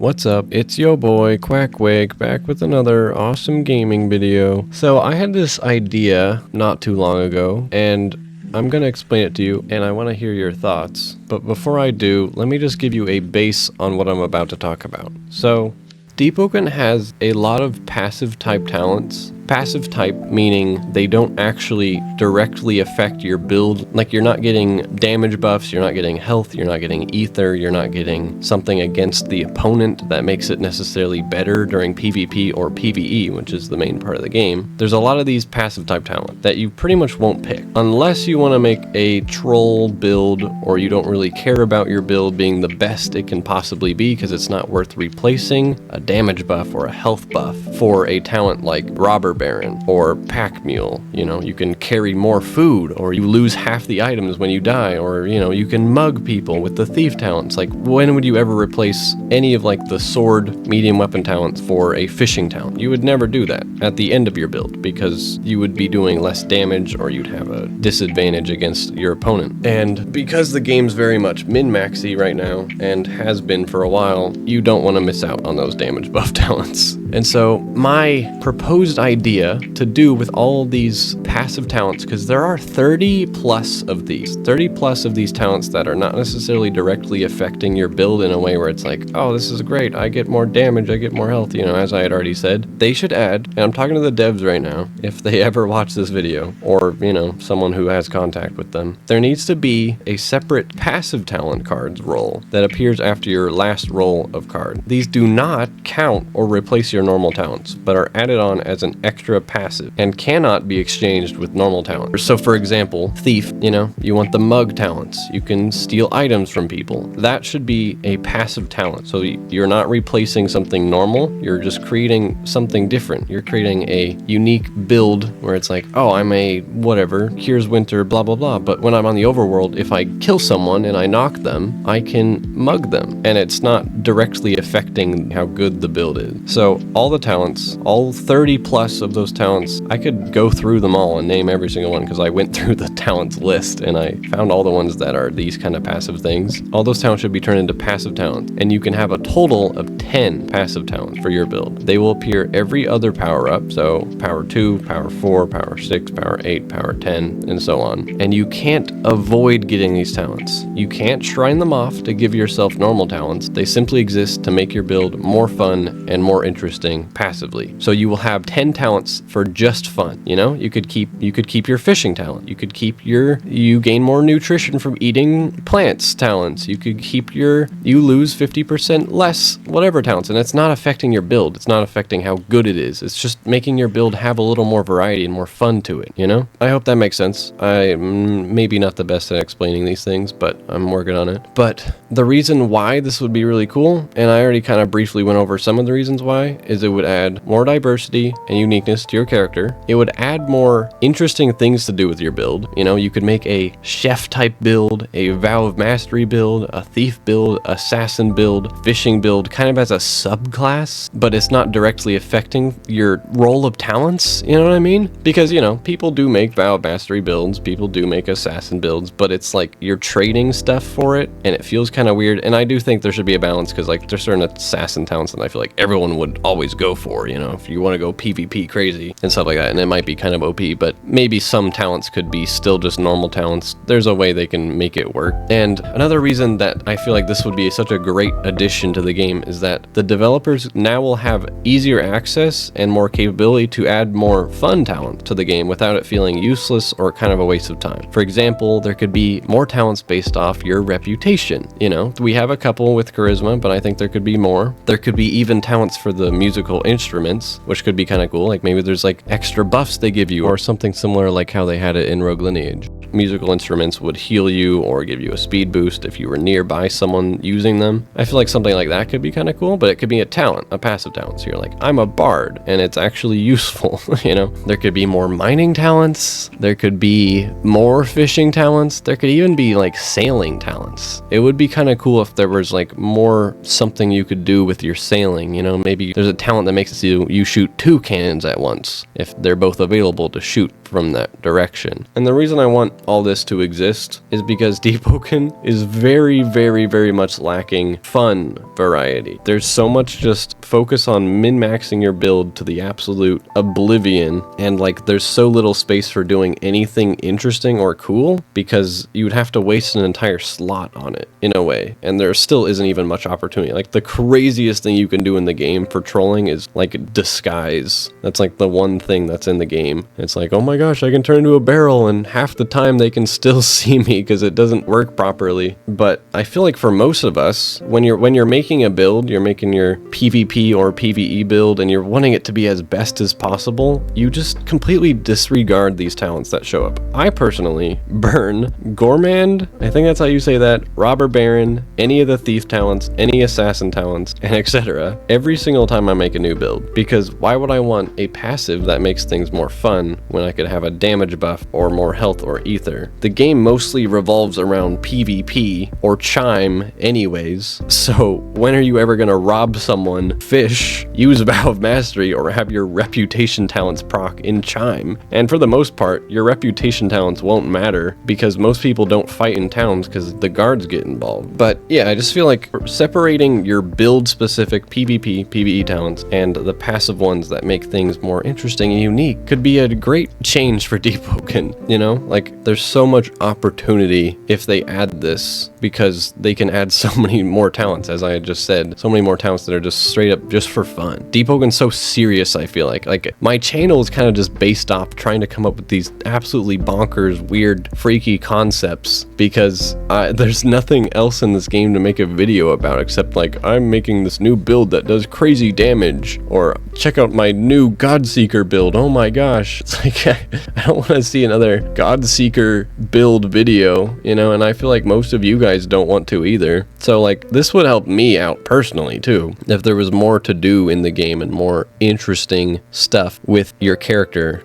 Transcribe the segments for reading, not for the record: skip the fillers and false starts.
What's up? It's yo boy, Quackwig, back with another awesome gaming video. So I had this idea not too long ago, and I'm gonna explain it to you, and I want to hear your thoughts. But before I do, let me just give you a base on what I'm about to talk about. So, Deepwoken has a lot of passive type talents. Passive type meaning they don't actually directly affect your build. Like, you're not getting damage buffs, you're not getting health, you're not getting ether, you're not getting something against the opponent that makes it necessarily better during PvP or PvE, which is the main part of the game. There's a lot of these passive type talent that you pretty much won't pick unless you want to make a troll build, or you don't really care about your build being the best it can possibly be because it's not worth replacing a damage buff or a health buff for a talent like Robber Baron or Pack Mule. You know, you can carry more food, or you lose half the items when you die, or, you know, you can mug people with the thief talents. Like, when would you ever replace any of like the sword medium weapon talents for a fishing talent? You would never do that at the end of your build because you would be doing less damage, or you'd have a disadvantage against your opponent. And because the game's very much min-maxy right now, and has been for a while, you don't want to miss out on those damage buff talents. And so my proposed idea to do with all these passive talents, because there are 30 plus of these talents that are not necessarily directly affecting your build in a way where it's like, oh, this is great, I get more damage, I get more health, you know, as I had already said. They should add, and I'm talking to the devs right now, if they ever watch this video, or, you know, someone who has contact with them, there needs to be a separate passive talent cards roll that appears after your last roll of card. These do not count or replace your normal talents, but are added on as an extra passive and cannot be exchanged with normal talents. So for example, thief, you know, you want the mug talents, you can steal items from people. That should be a passive talent. So you're not replacing something normal, you're just creating something different. You're creating a unique build where it's like, oh, I'm a whatever, here's winter, blah blah blah, but when I'm on the overworld, if I kill someone and I knock them, I can mug them, and it's not directly affecting how good the build is. So all the talents, all 30 plus of those talents, I could go through them all and name every single one because I went through the talents list and I found all the ones that are these kind of passive things. All those talents should be turned into passive talents, and you can have a total of 10 passive talents for your build. They will appear every other power up, so power 2, power 4, power 6, power 8, power 10, and so on. And you can't avoid getting these talents. You can't shrine them off to give yourself normal talents. They simply exist to make your build more fun and more interesting passively. So you will have 10 talents for just fun. You know, you could keep your fishing talent. You could keep you gain more nutrition from eating plants talents. You could keep you lose 50% less whatever talents, and it's not affecting your build. It's not affecting how good it is. It's just making your build have a little more variety and more fun to it, you know? I hope that makes sense. I'm maybe not the best at explaining these things, but I'm working on it. But the reason why this would be really cool, and I already kind of briefly went over some of the reasons why, is it would add more diversity and uniqueness to your character. It would add more interesting things to do with your build. You know, you could make a chef type build, a vow of mastery build, a thief build, assassin build, fishing build, kind of as a subclass, but it's not directly affecting your role of talents, you know what I mean? Because, you know, people do make vow of mastery builds, people do make assassin builds, but it's like you're trading stuff for it, and it feels kind of weird. And I do think there should be a balance, because like there's certain assassin talents that I feel like everyone would always go for, you know, if you want to go PvP crazy and stuff like that, and it might be kind of OP, but maybe some talents could be still just normal talents. There's a way they can make it work. And another reason that I feel like this would be such a great addition to the game is that the developers now will have easier access and more capability to add more fun talent to the game without it feeling useless or kind of a waste of time. For example, there could be more talents based off your reputation. You know, we have a couple with charisma, but I think there could be more. There could be even talents for the musical instruments, which could be kind of cool. Like maybe there's like extra buffs they give you, or something similar like how they had it in Rogue Lineage. Musical instruments would heal you or give you a speed boost if you were nearby someone using them. I feel like something like that could be kind of cool, but it could be a talent, a passive talent. So you're like, I'm a bard, and it's actually useful, you know? There could be more mining talents. There could be more fishing talents. There could even be like sailing talents. It would be kind of cool if there was like more something you could do with your sailing, you know? Maybe there's a talent that makes you shoot 2 cannons at once if they're both available to shoot from that direction. And the reason I want all this to exist is because Deepwoken is very, very, very much lacking fun variety. There's so much just focus on min-maxing your build to the absolute oblivion, and like there's so little space for doing anything interesting or cool because you would have to waste an entire slot on it in a way, and there still isn't even much opportunity. Like the craziest thing you can do in the game for trolling is like disguise. That's like the one thing that's in the game. It's like, oh my gosh, I can turn into a barrel, and half the time they can still see me because it doesn't work properly. But I feel like for most of us, when you're making a build, you're making your PvP or PvE build, and you're wanting it to be as best as possible, you just completely disregard these talents that show up. I personally burn Gourmand, I think that's how you say that, Robber Baron, any of the thief talents, any assassin talents, and etc. every single time I make a new build, because why would I want a passive that makes things more fun when I could have a damage buff or more health or ether? The game mostly revolves around PvP or chime anyways, so when are you ever gonna rob someone, fish, use Vow of Mastery, or have your reputation talents proc in chime? And for the most part, your reputation talents won't matter because most people don't fight in towns because the guards get involved. But yeah, I just feel like separating your build specific PvP, PvE talents and the passive ones that make things more interesting and unique could be a great change for Deepwoken, you know? Like there's so much opportunity if they add this, because they can add so many more talents, as I had just said, so many more talents that are just straight up just for fun. Deepwoken's so serious, I feel like my channel is kind of just based off trying to come up with these absolutely bonkers, weird, freaky concepts, because there's nothing else in this game to make a video about except like, I'm making this new build that does crazy damage, or check out my new Godseeker build, oh my gosh. It's like, I don't want to see another Godseeker build video, you know, and I feel like most of you guys don't want to either. So like, this would help me out personally too, if there was more to do in the game and more interesting stuff with your character,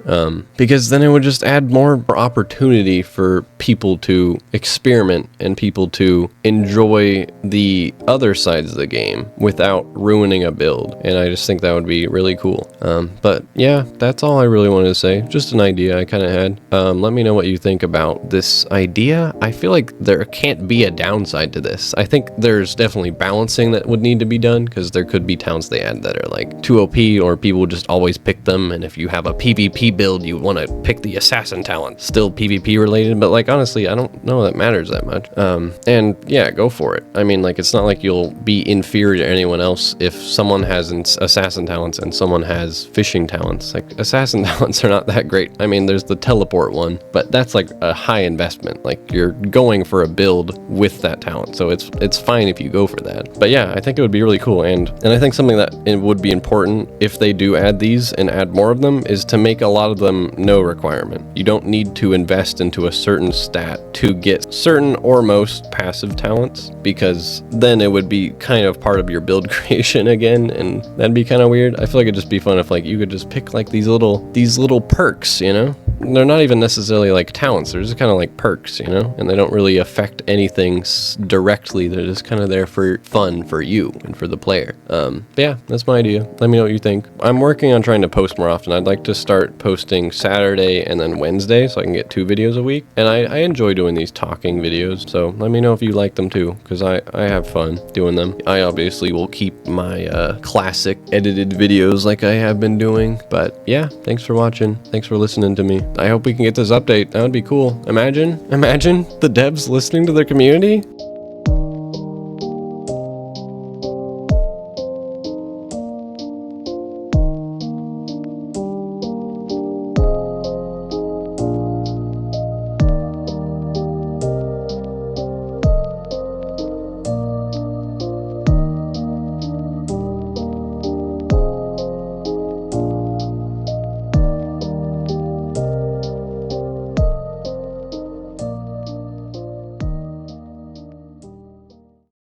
because then it would just add more opportunity for people to experiment and people to enjoy the other sides of the game without ruining a build, and I just think that would be really cool. But yeah, that's all I really wanted to say, just an idea I kind of had. Let me know what you think about this idea. I feel like there can't be a downside to this. I think there's definitely balancing that would need to be done, because there could be talents they add that are like too OP, or people just always pick them, and if you have a PvP build, you want to pick the assassin talent, still PvP related, but like honestly, I don't know that matters that much. And yeah, go for it. I mean, like, it's not like you'll be inferior to anyone else if someone has assassin talents and someone has fishing talents. Like, assassin talents are not that great. I mean, there's the teleport one, but that's like a high investment. Like, you're going for a build with that talent, so it's fine if you go for that. But yeah, I think it would be really cool, and I think something that it would be important if they do add these and add more of them is to make a lot of them no requirement. You don't need to invest into a certain stat to get certain or most passive talents, because then it would be kind of part of your build creation again, and that'd be kind of weird. I feel like it'd just be fun if like you could just pick like these little perks, you know? They're not even necessarily like talents, they're just kind of like perks, you know? And they don't really affect anything directly, they're just kind of there for fun for you and for the player. But yeah, that's my idea. Let me know what you think. I'm working on trying to post more often. I'd like to start posting Saturday and then Wednesday so I can get 2 videos a week. And I enjoy doing these talking videos, so let me know if you like them too, because I have fun doing them. I obviously will keep my classic edited videos like I have been doing. But yeah, thanks for watching. Thanks for listening to me. I hope we can get this update. That would be cool. Imagine the devs listening to their community.